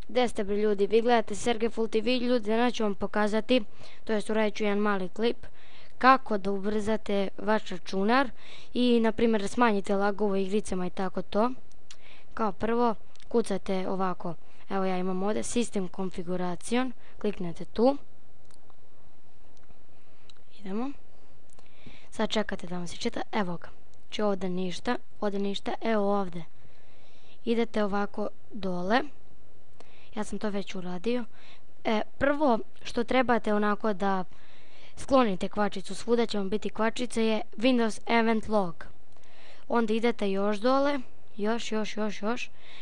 Gde ste bre ljudi? Vi gledate Sergej Full TV, ljudi, danas ću vam pokazati, to jest uradit ću jedan mali klip, kako da ubrzate vaš računar i, na primjer, smanjite lagove u igricama i tako to. Kao prvo, kucate ovako, evo ja imam ovdje System Configuration, kliknete tu. Idemo. Sad čekate da vam se čita, evo ga. Znači ovdje ništa, evo ovdje. Idete ovako dole. Ja sam to već uradio. Prvo što trebate onako da sklonite kvačicu, svuda će vam biti kvačica, je Windows Event Log. Onda idete još dole, još.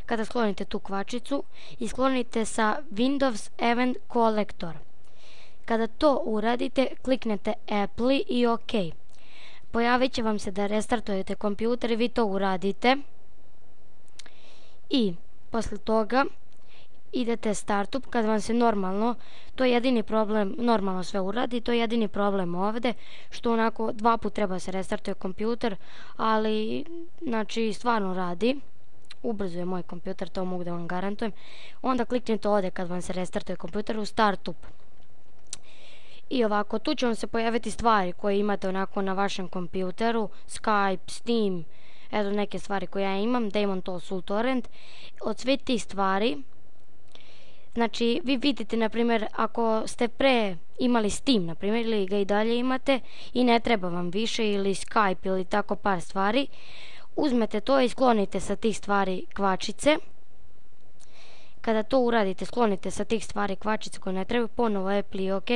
Kada sklonite tu kvačicu i sklonite sa Windows Event Collector. Kada to uradite, kliknete Apply i OK. Pojavit će vam se da restartujete kompjuter i vi to uradite. I posle toga idete Startup, kad vam se normalno, to je jedini problem, normalno sve uradi, to je jedini problem ovdje, što onako 2 puta treba se restartuje kompjuter, ali znači stvarno radi, ubrzo je moj kompjuter, to mogu da vam garantujem. Onda kliknite ovdje kad vam se restartuje kompjuter u Startup. I ovako, tu će vam se pojaviti stvari koje imate onako na vašem kompjuteru, Skype, Steam, eto neke stvari koje ja imam, Daemon Tools, Torrent. Od svih tih stvari, znači vi vidite, na primjer, ako ste pre imali Steam, na primjer, ili ga i dalje imate i ne treba vam više, ili Skype ili tako par stvari, uzmete to i sklonite sa tih stvari kvačice. Kada to uradite, sklonite sa tih stvari kvačice koje ne trebaju, ponovo Apple i OK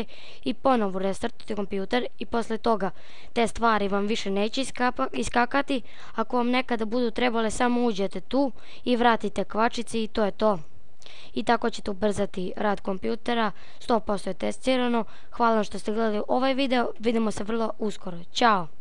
i ponovo restartujte kompjuter i posle toga te stvari vam više neće iskakati. Ako vam nekada budu trebale, samo uđete tu i vratite kvačice i to je to. I tako ćete ubrzati rad kompjutera, 100% je testirano. Hvala vam što ste gledali ovaj video, vidimo se vrlo uskoro. Ćao!